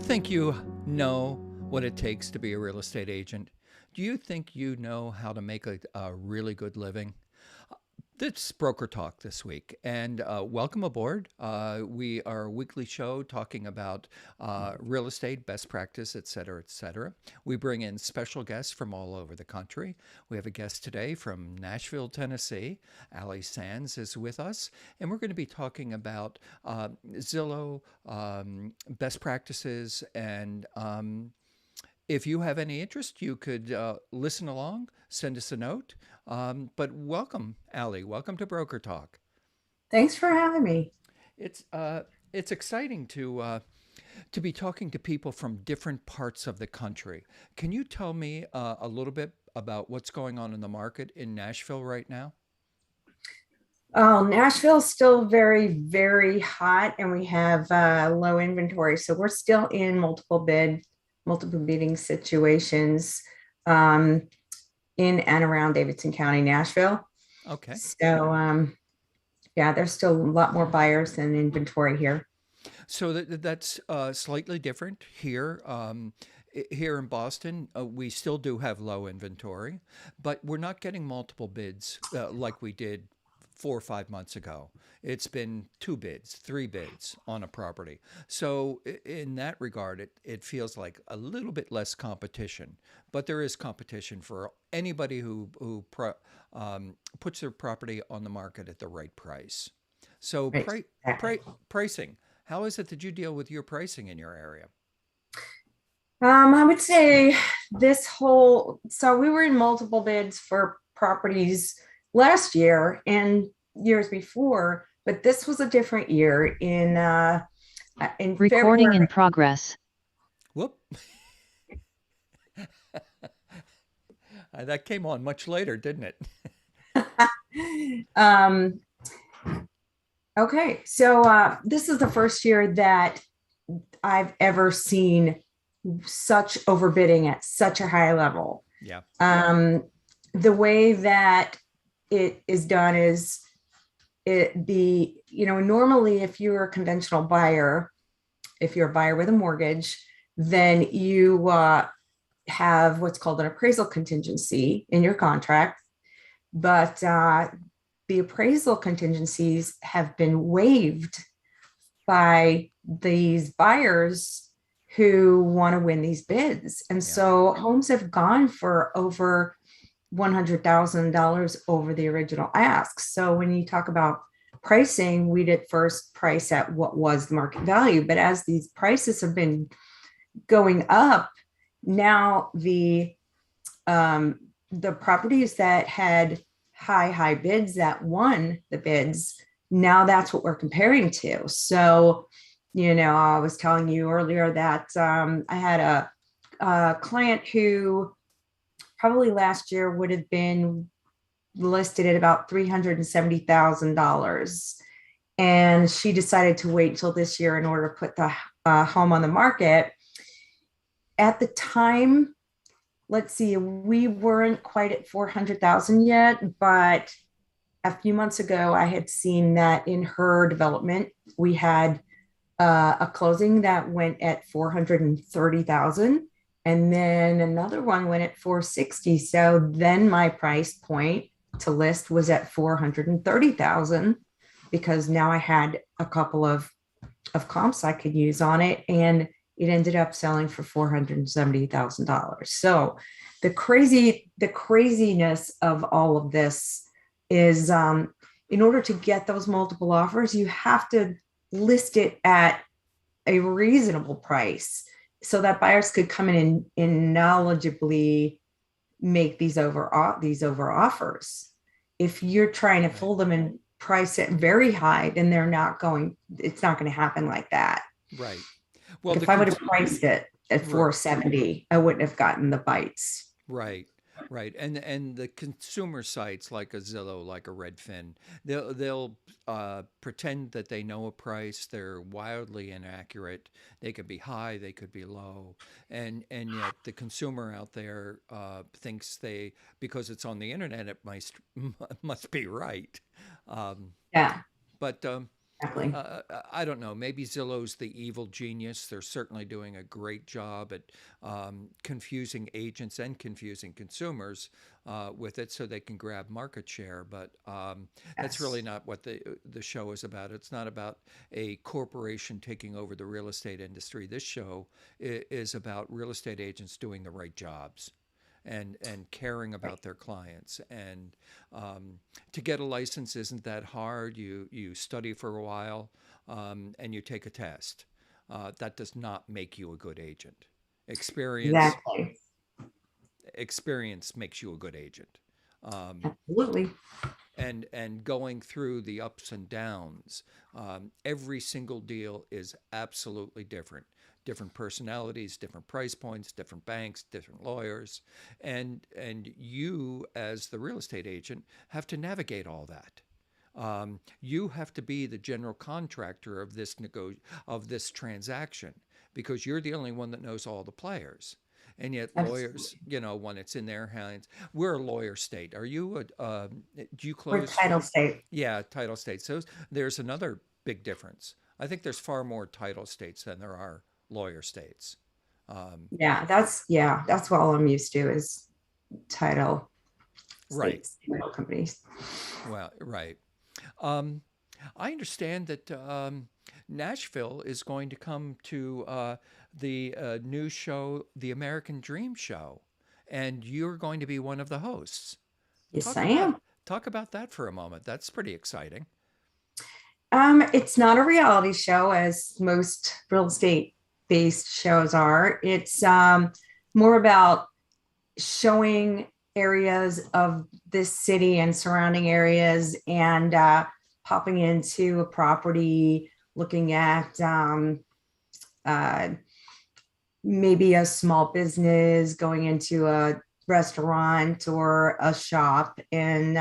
think you know what it takes to be a real estate agent? Do you think you know how to make a really good living? This broker talk this week, and welcome aboard. We are a weekly show talking about real estate, best practice, et cetera, et cetera. We bring in special guests from all over the country. We have a guest today from Nashville, Tennessee. Alys is with us, and we're going to be talking about Zillow, best practices, and if you have any interest, you could listen along, send us a note. But welcome, Ally. Welcome to Broker Talk. Thanks for having me. It's exciting to be talking to people from different parts of the country. Can you tell me a little bit about what's going on in the market in Nashville right now? Oh, Nashville's still very, very hot, and we have low inventory. So we're still in multiple bidding situations um, in and around Davidson County, Nashville. Okay. So yeah, there's still a lot more buyers than inventory here. So that's slightly different here. Here in Boston, we still do have low inventory, but we're not getting multiple bids like we did 4 or 5 months ago. It's been two bids, three bids on a property. So in that regard, it feels like a little bit less competition, but there is competition for anybody who puts their property on the market at the right price. So Right. Exactly. pricing. How is it that you deal with your pricing in your area? I would say so we were in multiple bids for properties last year and years before, but this was a different year in Recording February. in progress. Whoop. That came on much later, didn't it? Um, okay, so this is the first year that I've ever seen such overbidding at such a high level. Yeah. The way that it is done is normally if you're a conventional buyer, if you're a buyer with a mortgage, then you have what's called an appraisal contingency in your contract. But the appraisal contingencies have been waived by these buyers who want to win these bids. And Yeah. so homes have gone for over $100,000 over the original ask. So when you talk about pricing, we did first price at what was the market value. But as these prices have been going up, now the properties that had high bids that won the bids, now that's what we're comparing to. So, I was telling you earlier that I had a client who probably last year would have been listed at about $370,000. And she decided to wait until this year in order to put the home on the market. At the time, let's see, we weren't quite at 400,000 yet, but a few months ago, I had seen that in her development, we had a closing that went at 430,000, and then another one went at 460. So then my price point to list was at 430,000 because now I had a couple of comps I could use on it, and it ended up selling for $470,000. So the craziness of all of this is in order to get those multiple offers, you have to list it at a reasonable price so that buyers could come in and knowledgeably make these over offers. If you're trying to Right. fool them and price it very high, then it's not going to happen like that. Right. Well, Like the if I would have cons- priced it at right. 470, I wouldn't have gotten the bites. Right, right, and the consumer sites like a Zillow, like a Redfin, they'll pretend that they know a price. They're wildly inaccurate. They could be high, they could be low, and yet the consumer out there thinks they because it's on the internet it must must be right. Um, Yeah, but Exactly. I don't know. Maybe Zillow's the evil genius. They're certainly doing a great job at confusing agents and confusing consumers with it, so they can grab market share. But that's really Yes. not what the show is about. It's not about a corporation taking over the real estate industry. This show is about real estate agents doing the right jobs and caring Right. about their clients. And to get a license isn't that hard. You study for a while and you take a test. That does not make you a good agent. Experience Exactly. experience makes you a good agent. Um, Absolutely. and going through the ups and downs. Every single deal is absolutely different. Different personalities, different price points, different banks, different lawyers, and you as the real estate agent have to navigate all that. You have to be the general contractor of of this transaction because you're the only one that knows all the players. And yet, lawyers, Absolutely. when it's in their hands, we're a lawyer state. Are you? Do you We're close? title state. Yeah, title states. So there's another big difference. I think there's far more title states than there are lawyer states. Um, Yeah, that's what all I'm used to is title right. states, title companies. Well, right. Um, I understand that Nashville is going to come to the new show, The American Dream Show, and you're going to be one of the hosts. Yes, Talk I about am. talk about that for a moment. That's pretty exciting. It's not a reality show as most real estate based shows are. It's more about showing areas of this city and surrounding areas and popping into a property, looking at uh, maybe a small business, going into a restaurant or a shop and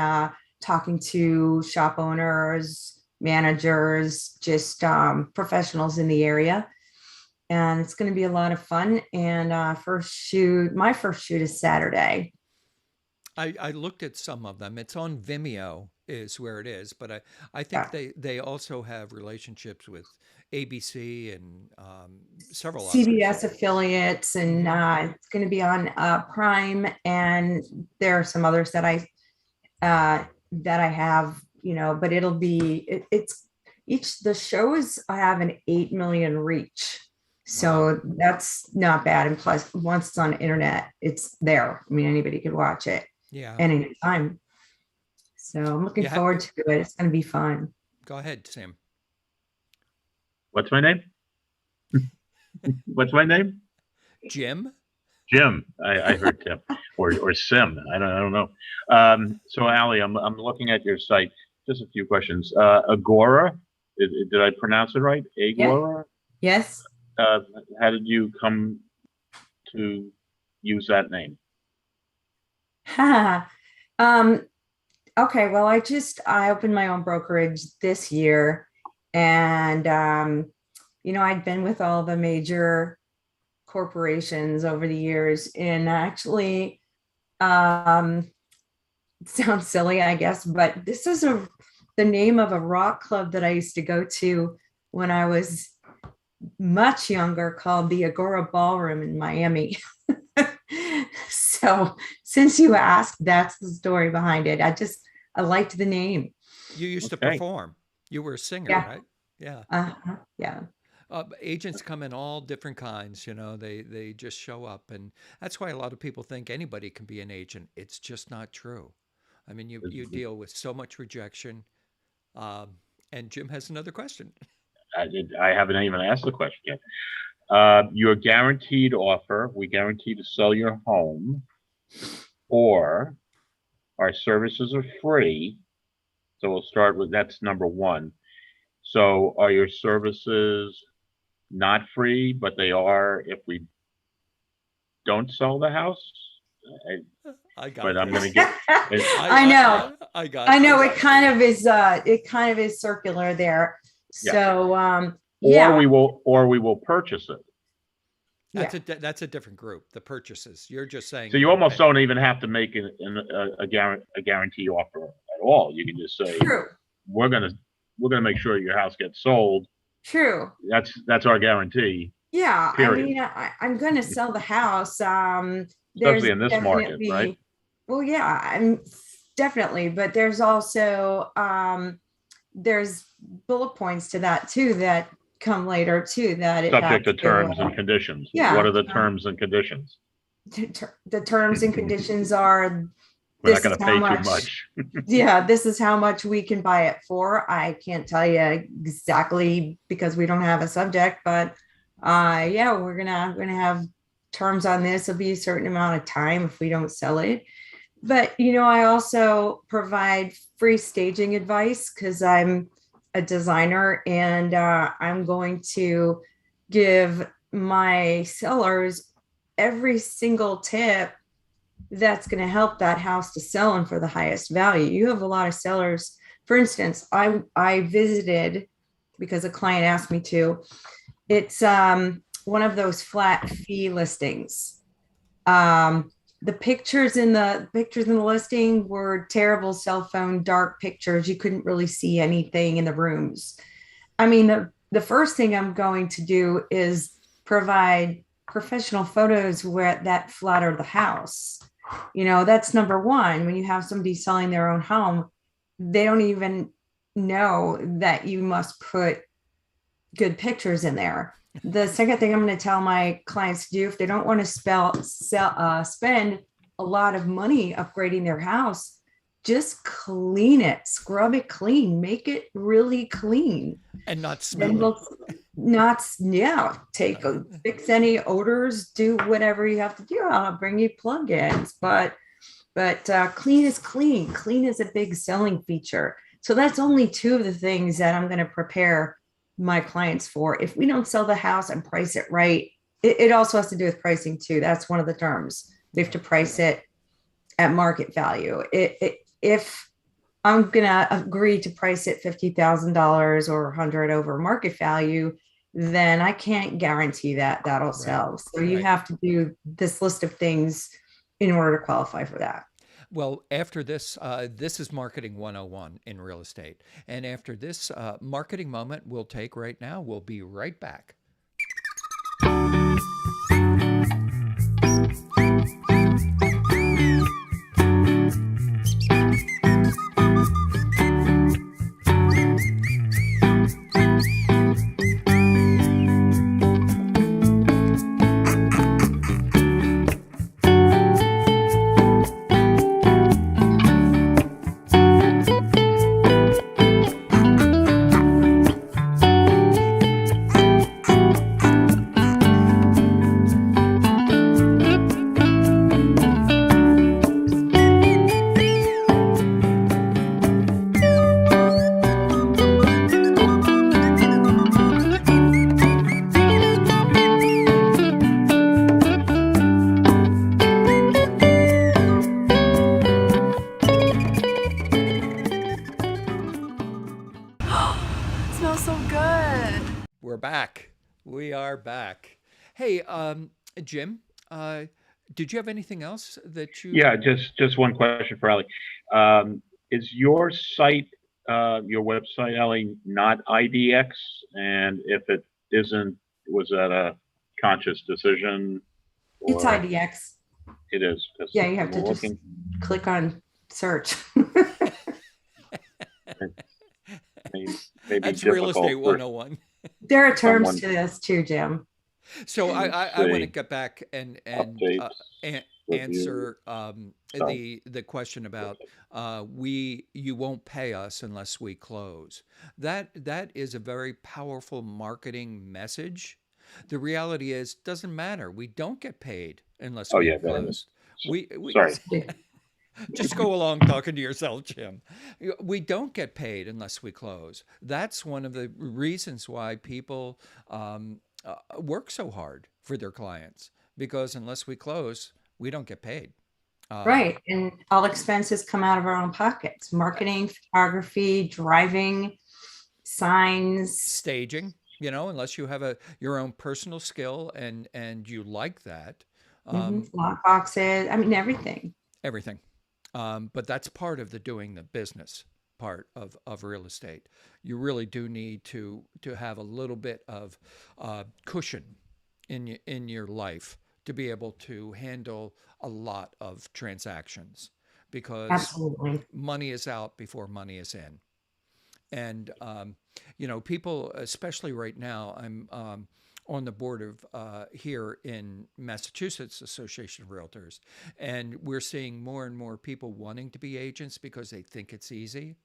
talking to shop owners, managers, just professionals in the area. And it's going to be a lot of fun. And my first shoot is Saturday. I looked at some of them. It's on Vimeo is where it is, but I think Yeah. they also have relationships with ABC and several others. CBS affiliates, and Hmm. it's going to be on Prime, and there are some others that I have, but it's each the shows have an 8 million reach, Wow. so that's not bad. And plus, once it's on the internet, it's there. I mean, anybody could watch it Yeah. anytime. So I'm looking You ha- forward to it. It's going to be fun. Go ahead, Sam. What's my name? What's my name? Jim? Jim. I heard Tim or Sim. I don't know. So Ali, I'm looking at your site. Just a few questions. Agora, did I pronounce it right? Yeah. Agora. Yes. Uh, how did you come to use that name? um, okay. Well, I opened my own brokerage this year, and I'd been with all the major corporations over the years, and actually, it sounds silly, I guess, but this is the name of a rock club that I used to go to when I was much younger, called the Agora Ballroom in Miami. So since you asked, that's the story behind it. I liked the name. You used to Okay. perform. You were a singer, Yeah. right? Yeah. Yeah. Agents come in all different kinds. They just show up, and that's why a lot of people think anybody can be an agent. It's just not true. I mean, you deal with so much rejection. Um, and Jim has another question. I haven't even asked the question yet. Your guaranteed offer, we guarantee to sell your home, or our services are free. So we'll start with that's number one. So are your services not free, but they are if we don't sell the house? I, I but got I'm going to this. get, I know. I I got know this. it kind of is circular there. yeah, So or yeah, we will purchase it. yeah. That's a different group. The purchases. You're just saying So you're you going to almost pay. don't even have to make a guarantee offer at all. You can just say, True. we're going to we're going to make sure your house gets sold. True. That's our guarantee. Yeah, I Period. mean, I'm going to sell the house. There's Especially in this market, right? definitely, well, yeah, I'm definitely, but there's also there's bullet points to that too that come later too that it has Subject to to, terms and conditions. What yeah, are the terms and conditions? the terms and conditions are We're not this going is to how pay too much, much. yeah, this is how much we can buy it for. I can't tell you exactly because we don't have a subject, but yeah, we're gonna have terms on this. It'll be a certain amount of time if we don't sell it. But I also provide free staging advice because I'm a designer, and I'm going to give my sellers every single tip that's going to help that house to sell and for the highest value. You have a lot of sellers. For instance, I visited because a client asked me to. It's one of those flat fee listings. The pictures in the listing were terrible cell phone dark pictures. You couldn't really see anything in the rooms. I mean, the first thing I'm going to do is provide professional photos where that flatter the house. That's number one. When you have somebody selling their own home, they don't even know that you must put good pictures in there. The second thing I'm going to tell my clients to do, if they don't want to spend a lot of money upgrading their house, just clean it, scrub it clean, make it really clean. And not Then smelly. not, yeah, fix any odors, do whatever you have to do. I'll bring you plugins, but clean is clean. Clean is a big selling feature. So that's only two of the things that I'm going to prepare my clients for. If we don't sell the house and price it right, it also has to do with pricing too. That's one of the terms. We have to price it at market value. If I'm going to agree to price it $50,000 or 100 over market value, then I can't guarantee that that'll sell. So you Right. have to do this list of things in order to qualify for that. Well, after this, this is marketing 101 in real estate. And after this marketing moment we'll take right now, we'll be right back. Smells so good. We're back. We are back. Hey, Jim, did you have anything else that you? Yeah, just one question for Ellie. Is your site, your website, Ellie, not IDX? And if it isn't, was that a conscious decision, It's or IDX. it is? 'Cause Yeah, you have we're to just looking, click on search. may, may be That's real difficult estate for 101. There are terms someone to this too, Jim. So I, to I want to see get back and updates, review answer stuff. the question about you won't pay us unless we close. That is a very powerful marketing message. The reality is, doesn't matter. We don't get paid unless Oh we yeah, that is. close. We Sorry. just go along talking to yourself, Jim. We don't get paid unless we close. That's one of the reasons why people work so hard for their clients, because unless we close, we don't get paid. Um, Right. And all expenses come out of our own pockets. Marketing, photography, driving, signs, Staging, unless you have your own personal skill and you like that, um, lock boxes. I mean, everything. everything. But that's part of the doing the business. part of real estate. You really do need to have a little bit of cushion in your life to be able to handle a lot of transactions because Absolutely. money is out before money is in. And people, especially right now, I'm on the board of here in Massachusetts Association of Realtors, and we're seeing more and more people wanting to be agents because they think it's easy.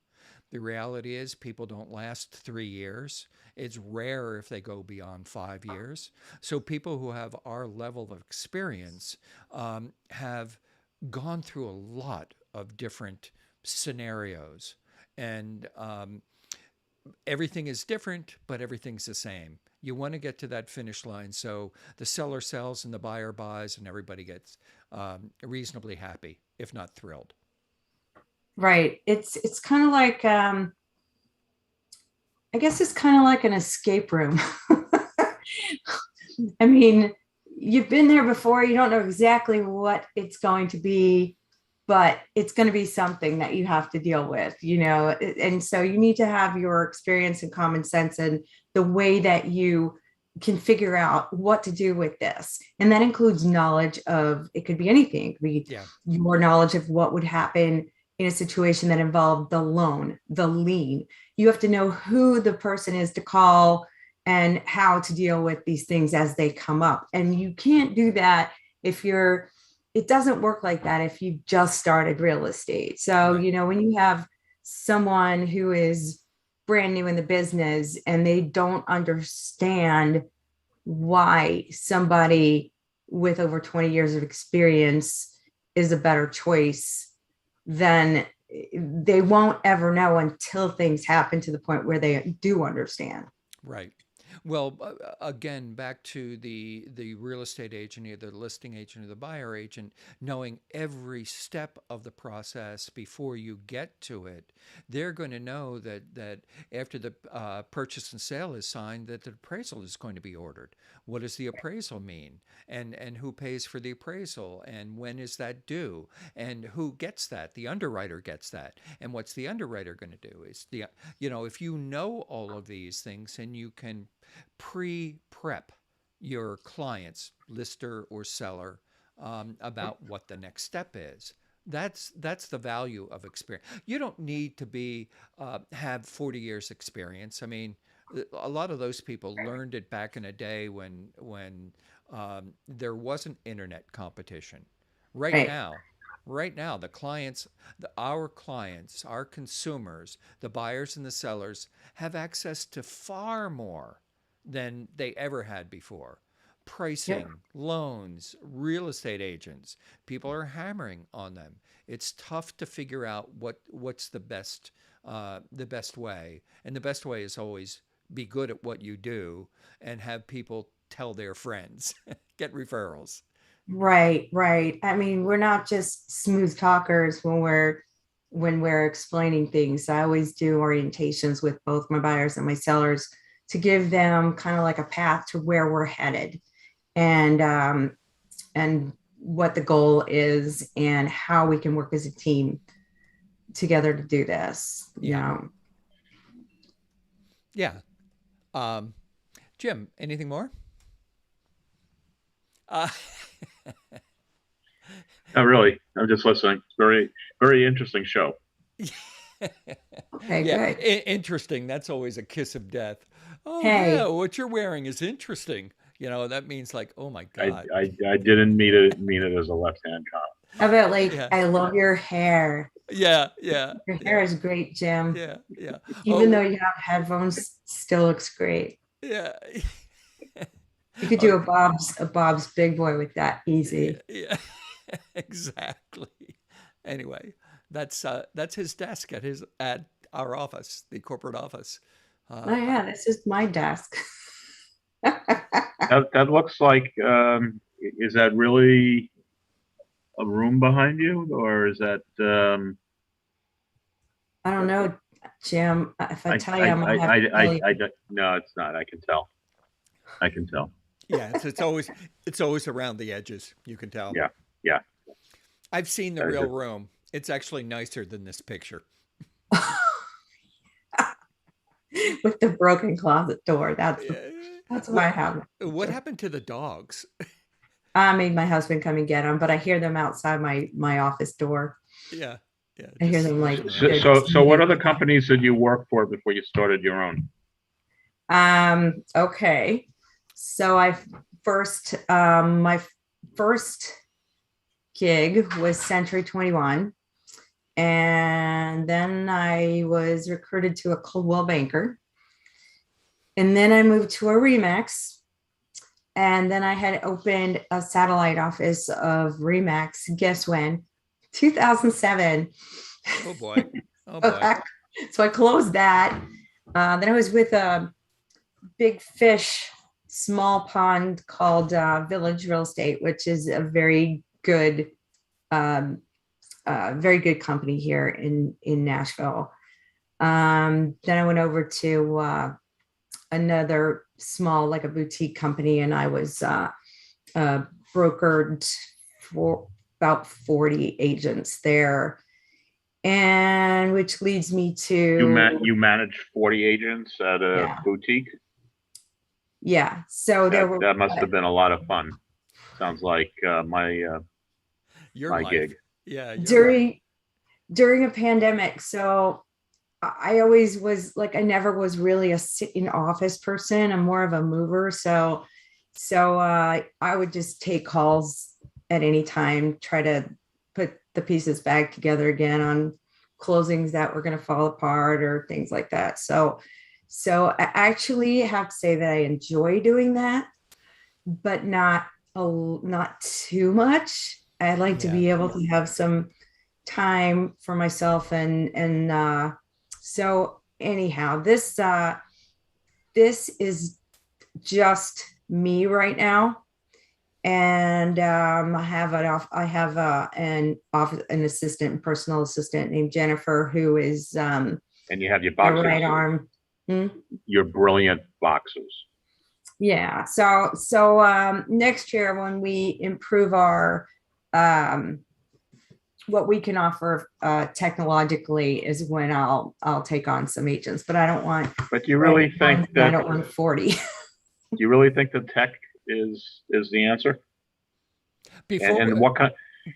The reality is, people don't last 3 years. It's rare if they go beyond 5 years. So, people who have our level of experience have gone through a lot of different scenarios. And everything is different, but everything's the same. You want to get to that finish line so the seller sells and the buyer buys, and everybody gets reasonably happy, if not thrilled. Right. It's kind of like I guess it's kind of like an escape room. I mean, you've been there before, you don't know exactly what it's going to be, but it's going to be something that you have to deal with, and so you need to have your experience and common sense and the way that you can figure out what to do with this. And that includes knowledge of, it could be anything. It could be Yeah. your knowledge of what would happen in a situation that involved the loan, the lien. You have to know who the person is to call and how to deal with these things as they come up. And you can't do that if it doesn't work like that if you just started real estate. So, Right. when you have someone who is brand new in the business and they don't understand why somebody with over 20 years of experience is a better choice, then they won't ever know until things happen to the point where they do understand. Right. Well, again, back to the real estate agent, either the listing agent or the buyer agent, knowing every step of the process before you get to it, they're going to know that after the purchase and sale is signed, that the appraisal is going to be ordered. What does the appraisal mean? And who pays for the appraisal? And when is that due? And who gets that? The underwriter gets that. And what's the underwriter going to do? Is if you know all of these things and you can pre-prep your clients, lister or seller, about what the next step is. That's the value of experience. You don't need to be have 40 years experience. I mean, a lot of those people learned it back in a day when there wasn't internet competition. Right Right. now, right now, our clients, our consumers, the buyers and the sellers have access to far more than they ever had before. Yep. Pricing, loans, real estate agents, people are hammering on them. It's tough to figure out what's the best way, and the best way is always be good at what you do and have people tell their friends, get referrals. Right, right. I mean, we're not just smooth talkers when we're explaining things. I always do orientations with both my buyers and my sellers to give them kind of like a path to where we're headed, and what the goal is and how we can work as a team together to do this. Yeah, yeah. Um, Jim, anything more? Uh, Not really. I'm just listening. It's very, very interesting show. Okay, yeah, good. interesting. That's always a kiss of death. Oh yeah, Hey, what you're wearing is interesting. That means like, oh my I, God. I didn't mean it as a left-hand comment. how about like, Yeah, I love your hair. yeah, yeah, Your hair yeah, is great, Jim. yeah, yeah. Even though Oh, you have headphones, still looks great. yeah. You could do Oh, a Bob's Big Boy with that yeah, easy. yeah. Exactly. Anyway, that's his desk at our office, the corporate office. Oh I, yeah, this is my desk. That looks like. Is that really a room behind you, or is that? I don't know, Jim. If I I, tell you, I, I might I, have to I, kill I, you. I don't, no, it's not. I can tell. I can tell. yeah, it's always around the edges. You can tell. Yeah, yeah. I've seen the That is real it. room. It's actually nicer than this picture. with the broken closet door. That's what I What have. what happened to the dogs? I made my husband come and get them, but I hear them outside my office door. Yeah, yeah, I hear just them like snooping So, around. they're so, just so what moving other around. companies did you work for before you started your own? Okay. So my first gig was Century 21. And then I was recruited to a Coldwell Banker. And then I moved to a Remax. And then I had opened a satellite office of Remax. Guess when? 2007. Oh boy. Oh boy. So I closed that. Then I was with a big fish, small pond called Village Real Estate, which is a um, very good company here in Nashville. Then I went over to another small, like a boutique company, and I was brokered for about 40 agents there, and which leads me to You managed 40 agents at a yeah, boutique? yeah. So there were That must have been a lot of fun. Sounds like Your my life. gig. Yeah, your life. during a pandemic. So I always was like, I never was really a sit in office person. I'm more of a mover. So I would just take calls at any time, try to put the pieces back together again on closings that were going to fall apart or things like that. So I actually have to say that I enjoy doing that, but not too much. I'd like to Yeah. be able to have some time for myself and so anyhow, this is just me right now. And I have an assistant, personal assistant named Jennifer, who is And you have your my boxers, right arm. Hmm? your brilliant boxers. Yeah. So next year when we improve our um, what we can offer technologically is when I'll take on some agents, but I don't want But do you really think I that don't want 40. you really think that tech is the answer? And Before we, and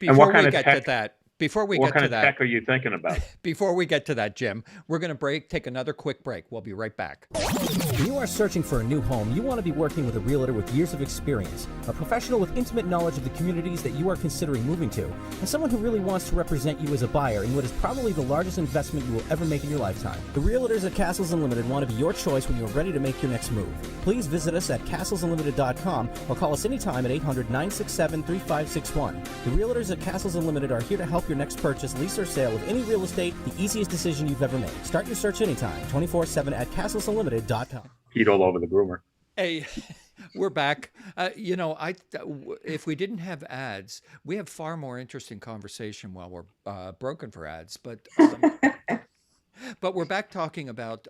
before what we kind of get to tech that, before we what get kind to of tech that, are you thinking about? before we get to that, Jim, we're going to take another quick break. We'll be right back. When you are searching for a new home, you want to be working with a realtor with years of experience, a professional with intimate knowledge of the communities that you are considering moving to, and someone who really wants to represent you as a buyer in what is probably the largest investment you will ever make in your lifetime. The realtors at Castles Unlimited want to be your choice when you are ready to make your next move. Please visit us at castlesunlimited.com or call us anytime at 800-967-3561. The realtors at Castles Unlimited are here to help your next purchase, lease, or sale of any real estate the easiest decision you've ever made. Start your search anytime, 24/7 at castlesunlimited.com. Peed all over the groomer. Hey, we're back. If we didn't have ads, we have far more interesting conversation while we're broken for ads. But we're back talking about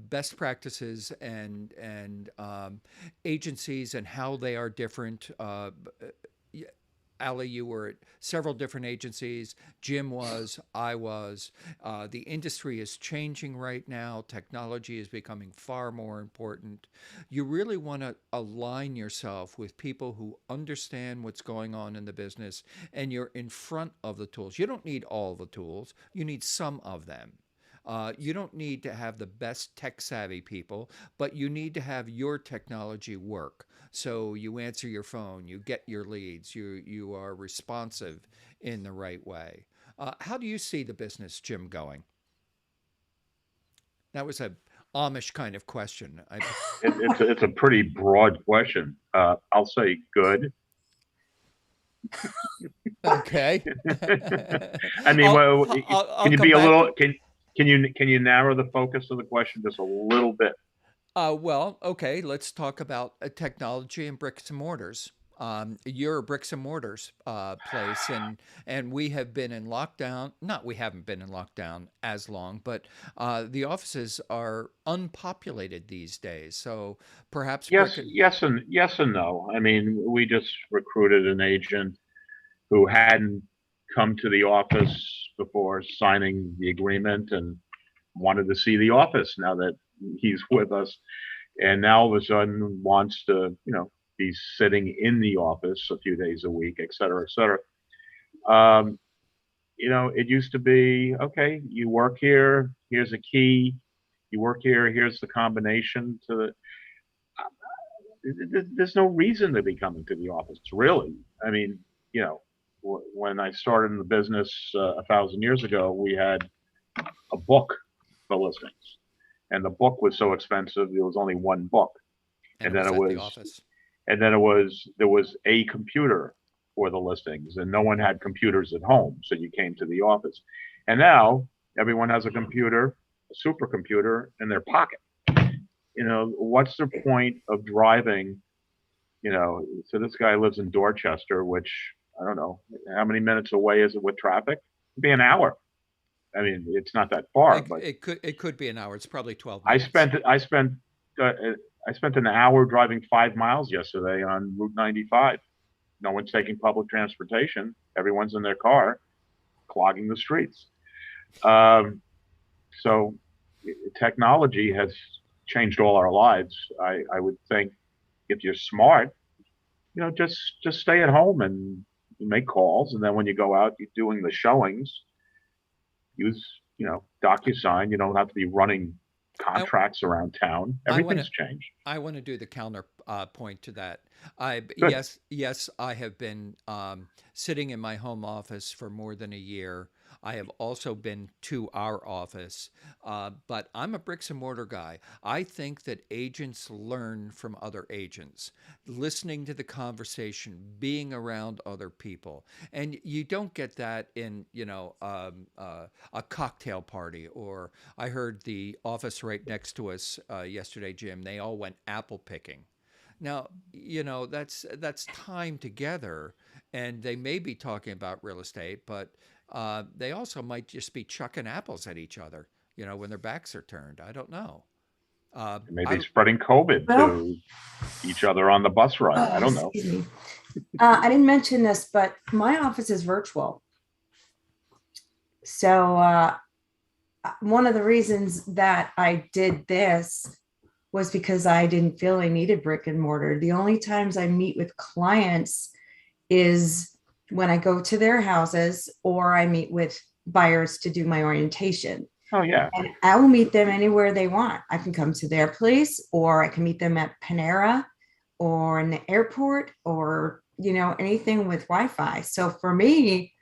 best practices and agencies and how they are different. Aly, you were at several different agencies. Jim was, I was. The industry is changing right now. Technology is becoming far more important. You really want to align yourself with people who understand what's going on in the business and you're in front of the tools. You don't need all the tools, you need some of them. You don't need to have the best tech savvy people, but you need to have your technology work. So you answer your phone, you get your leads, you are responsive in the right way. How do you see the business, Jim, going? That was a Amish kind of question. It's a pretty broad question. I'll say good. Okay. I mean, well, I'll can you come be a back. little can you narrow the focus of the question just a little bit? Well, okay, let's talk about technology and bricks and mortars. You're a bricks and mortars place, and we have been in lockdown. Not we haven't been in lockdown as long, but the offices are unpopulated these days. So perhaps brick. Yes and no. I mean, we just recruited an agent who hadn't come to the office before signing the agreement, and wanted to see The Office now that he's with us, and now all of a sudden wants to, be sitting in the office a few days a week, et cetera, et cetera. Um, it used to be, okay, you work here, here's a key. You work here, here's the combination to the. There's no reason to be coming to the office, really. I mean, when I started in the business 1,000 years ago, we had a book for listings, and the book was so expensive. There was only one book, And and it then was it at the was, office. and then there was a computer for the listings, and no one had computers at home, so you came to the office. And now everyone has a computer, a supercomputer, in their pocket. What's the point of driving? So this guy lives in Dorchester, which I don't know how many minutes away is it with traffic? It'd be an hour. I mean, it's not that far, but It could be an hour. It's probably 12 I minutes. spent I spent uh, I spent an hour driving 5 miles yesterday on Route 95. No one's taking public transportation. Everyone's in their car, clogging the streets. Um, so technology has changed all our lives. I would think if you're smart, just stay at home and make calls, and then when you go out, you're doing the showings. Use DocuSign. You don't have to be running I, contracts around town. I want Everything's to changed. I want to do the counter point to that. Good. Yes, I have been sitting in my home office for more than a year. I have also been to our office, but I'm a bricks and mortar guy. I think that agents learn from other agents, listening to the conversation, being around other people, and you don't get that in a cocktail party. Or I heard the office right next to us yesterday, Jim. They all went apple picking. Now, that's time together, and they may be talking about real estate, but they also might just be chucking apples at each other, when their backs are turned. I don't know. Maybe spreading COVID Well, to each other on the bus ride. I don't know. excuse me. I didn't mention this, but my office is virtual. So one of the reasons that I did this was because I didn't feel I needed brick and mortar. The only times I meet with clients is when I go to their houses or I meet with buyers to do my orientation. Oh yeah. And I will meet them anywhere they want. I can come to their place, or I can meet them at Panera or in the airport, or, anything with Wi-Fi. So for me,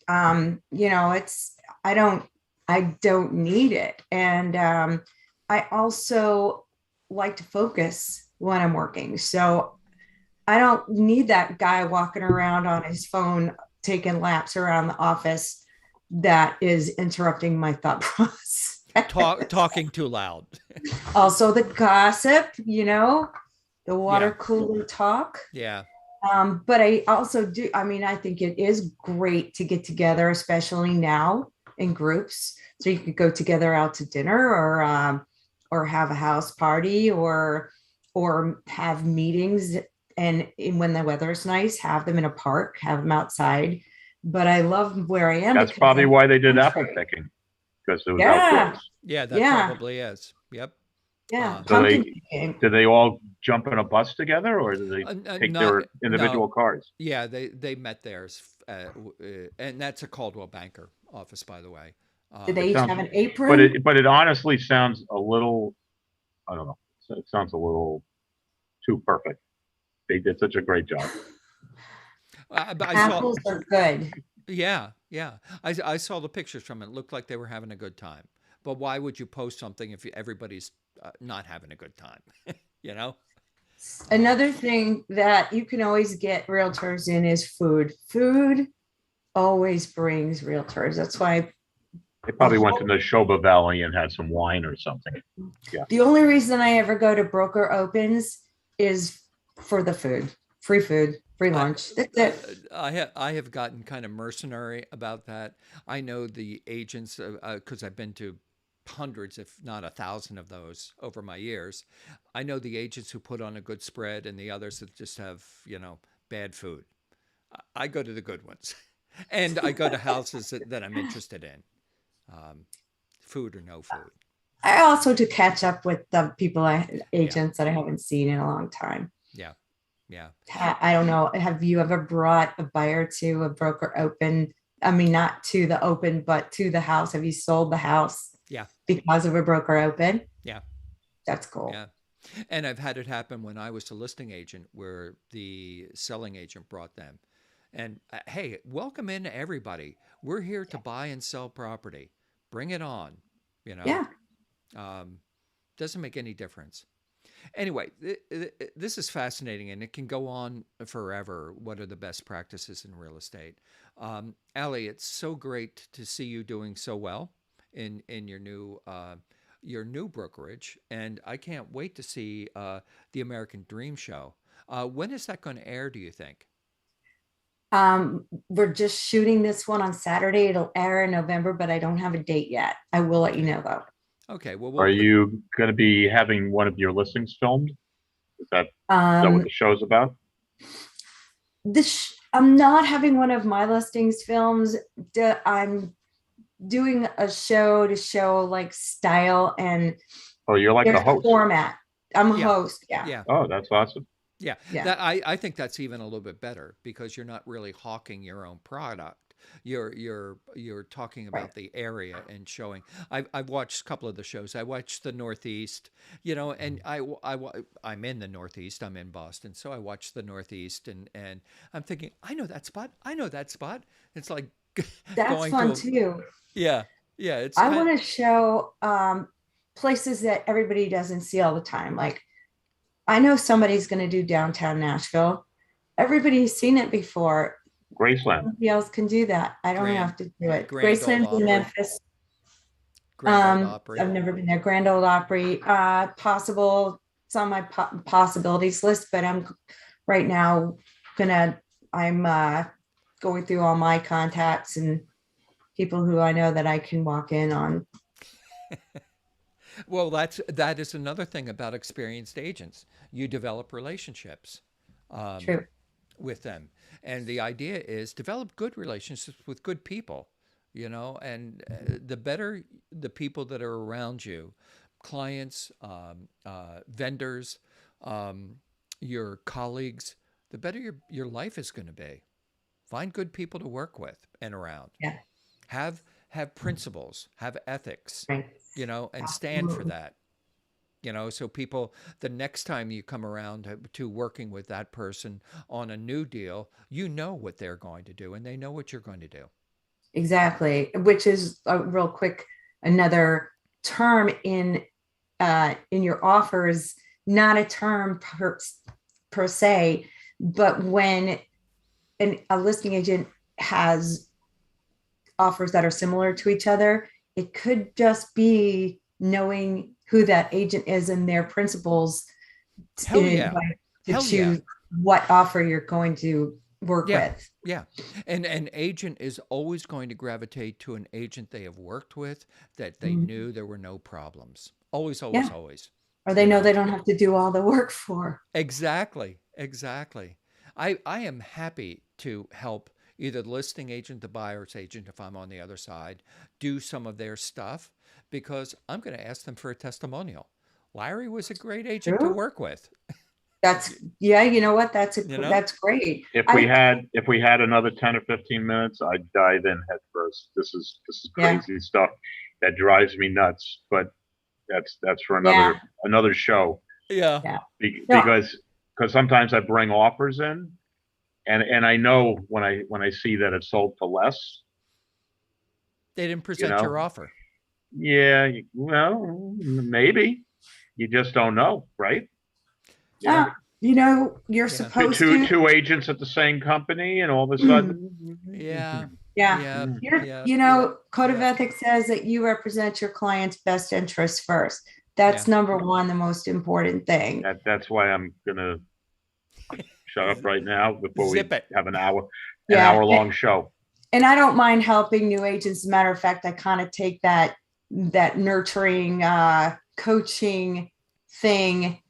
it's, I don't need it. And I also like to focus when I'm working. So I don't need that guy walking around on his phone, taking laps around the office that is interrupting my thought process. Talking too loud. Also the gossip, the water Yeah. cooler talk. Yeah. But I also do, I think it is great to get together, especially now in groups. So you could go together out to dinner, or have a house party, or have meetings. And when the weather is nice, have them in a park, have them outside. But I love where I am. That's because probably I'm why they did apple country. picking, because it was Yeah. outdoors. Yeah, that Yeah. probably is. Yep. Yeah. Uh, So Pumpkin picking. did they all jump in a bus together, or did they take not their individual no. cars? Yeah, they met theirs, and that's a Caldwell Banker office, by the way. Did they It each sounds, have an but apron? it honestly sounds a little, I don't know. It sounds a little too perfect. They did such a great job. But I saw, Apples are good. yeah, yeah. I saw the pictures from it. It looked like they were having a good time. But why would you post something if everybody's not having a good time? You know? Uh, Another thing that you can always get realtors in is food. Food always brings realtors. That's why They the probably went to Neshoba Valley and had some wine or something. Yeah. the only reason I ever go to broker opens is for the food, free I, lunch. That's it. I have gotten kind of mercenary about that. I know the agents because I've been to hundreds, if not 1,000 of those over my years. I know the agents who put on a good spread and the others that just have, bad food. I go to the good ones, and I go to houses that I'm interested in. Um, food or no food. I also to catch up with the agents that I haven't seen in a long time. Yeah. Yeah. I don't know. Have you ever brought a buyer to a broker open? I mean, not to the open, but to the house. Have you sold the house? Yeah. Because of a broker open? Yeah. That's cool. Yeah. And I've had it happen when I was a listing agent where the selling agent brought them. And hey, welcome in everybody. We're here to buy and sell property. Bring it on. You know, Yeah. doesn't make any difference. Anyway, this is fascinating and it can go on forever. What are the best practices in real estate? Aly, it's so great to see you doing so well in your new brokerage, and I can't wait to see the American Dream Show. When is that going to air, do you think? We're just shooting this one on Saturday. It'll air in November, but I don't have a date yet. I will let you know though. Okay, well, Are you going to be having one of your listings filmed? Is that what the show's about? I'm not having one of my listings films. I'm doing a show to show like style and Oh, you're like the there's a host. format. I'm a Yeah. host. Yeah. Yeah. Oh, that's awesome. Yeah, Yeah. I think that's even a little bit better because you're not really hawking your own product. You're talking about Right. the area and showing. I've watched a couple of the shows. I watched the Northeast, you know, and I'm in the Northeast. I'm in Boston, so I watched the Northeast, and I'm thinking, I know that spot. I know that spot. It's like That's going fun to too. yeah, yeah. It's I want to show places that everybody doesn't see all the time. Like I know somebody's going to do downtown Nashville. Everybody's seen it before. Graceland. Nobody else can do that. I don't Grand- have to do it. Grand Ole Graceland's Opry. in Memphis. Grand Ole Opry. I've never been there. Grand Ole Opry. Possible. It's on my possibilities list, but I'm right now I'm going through all my contacts and people who I know that I can walk in on. Well, that is another thing about experienced agents. You develop relationships True. with them, and the idea is develop good relationships with good people. You know, and the better the people that are around you, clients, vendors, your colleagues, the better your life is going to be. Find good people to work with and around. Yeah. Have principles, have ethics, Right. you know, and stand for Absolutely. that. You know, so people, the next time you come around to working with that person on a new deal, you know what they're going to do and they know what you're going to do. Exactly. Which is real quick, another term in your offers, not a term per se, but when a listing agent has offers that are similar to each other, it could just be knowing who that agent is and their principles Hell yeah. to Hell choose yeah. what offer you're going to work Yeah. with. Yeah. And an agent is always going to gravitate to an agent they have worked with that they knew there were no problems. Always, always, Yeah. always. Or they You know know? they don't have to do all the work for. Exactly. Exactly. I am happy to help either the listing agent, the buyer's agent, if I'm on the other side, do some of their stuff because I'm going to ask them for a testimonial. Larry was a great agent to True. work with. You know what? That's You know? that's great. If we had another 10 or 15 minutes, I'd dive in head first. This is Yeah. crazy stuff that drives me nuts, but that's for Yeah. another show. Yeah. Yeah. Because sometimes I bring offers in and I know when I see that it's sold for less, They didn't present know? your offer. yeah, well, maybe you just don't know, right? You know, you're Yeah. supposed Two to. agents at the same company, and all of a sudden, Yeah. Yeah. Yeah. You know, Code of Yeah. Ethics says that you represent your client's best interests first. That's number one, the most important thing. that's why I'm gonna shut up right now before we Zip it. have an hour Yeah. long show. And I don't mind helping new agents. As a matter of fact, I kind of take that nurturing, coaching thing.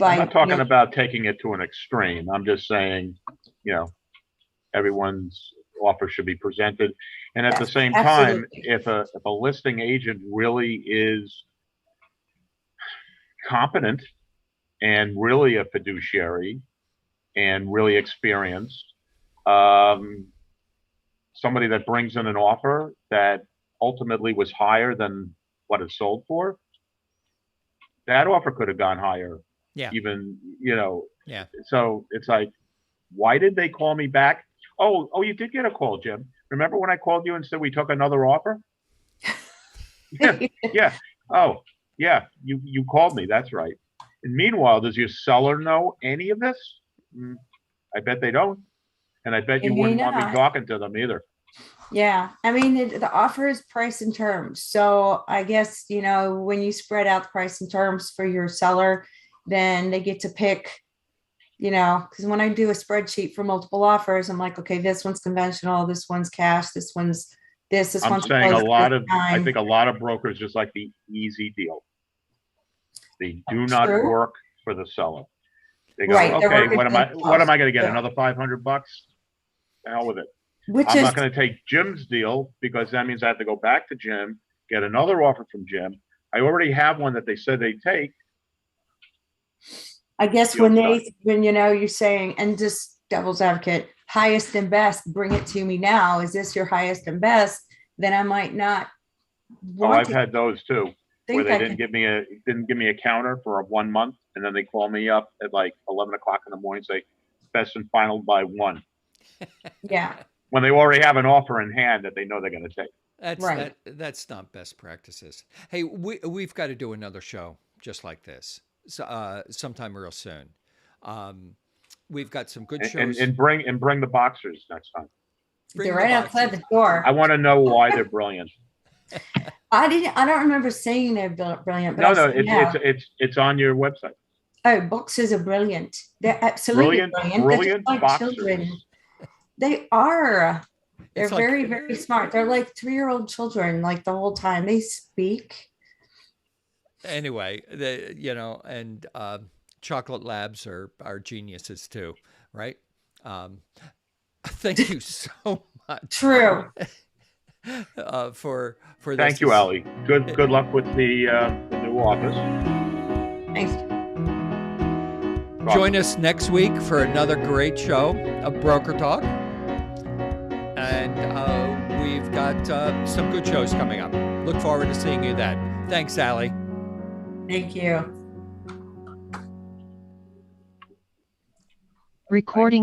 I'm not talking about taking it to an extreme. I'm just saying, everyone's offer should be presented. And at the Yes, same time, absolutely. if a listing agent really is competent and really a fiduciary and really experienced, um, somebody that brings in an offer that ultimately was higher than what it sold for, that offer could have gone higher, Yeah. even, Yeah. so it's like, why did they call me back? Oh, you did get a call, Jim. Remember when I called you and said we took another offer? Yeah, yeah. Oh, yeah, you called me. That's right. And meanwhile, does your seller know any of this? Mm, I bet they don't. And I bet They you may wouldn't want me not. talking to them either. Yeah, I mean, the offer is price and terms. So I guess, when you spread out the price and terms for your seller, then they get to pick, because when I do a spreadsheet for multiple offers, I'm like, okay, this one's conventional, this one's cash, this I'm one's saying closed at this I time. think a lot of brokers just like the easy deal. They do not True. work for the seller. They go, Right. They're okay, working what am for I themselves. going to get? Yeah. Another $500? The hell with it. Which I'm is, not going to take Jim's deal because that means I have to go back to Jim, get another offer from Jim. I already have one that they said they'd take. I guess Deal's done. when you're saying, and just devil's advocate, highest and best, bring it to me now. Is this your highest and best? Then I might not Oh, want I've to had those too, where think they I didn't can. give me a counter for a 1 month, and then they call me up at like 11 o'clock in the morning, say best and final by 1, Yeah. when they already have an offer in hand that they know they're going to take. Right. That's not best practices. Hey, we've got to do another show just like this, so, sometime real soon. Um, we've got some good And, shows. and bring the boxers next time. They're Bring the right outside boxers. the door. I want to know why they're brilliant. I don't remember saying they're brilliant, but No, I no, said, yeah. it's on your website. Oh, boxes are brilliant. They're absolutely Brilliant, brilliant. They're just brilliant like children. boxers. They are. They're It's like very, very smart. They're like 3-year-old children, like the whole time they speak. anyway, and chocolate labs are geniuses too, right? Um, thank you so much True. for this. Thank you, Aly. Good luck with the new office. Thanks. Join us next week for another great show of Broker Talk. And we've got some good shows coming up. Look forward to seeing you then. Thanks, Aly. Thank you. Recording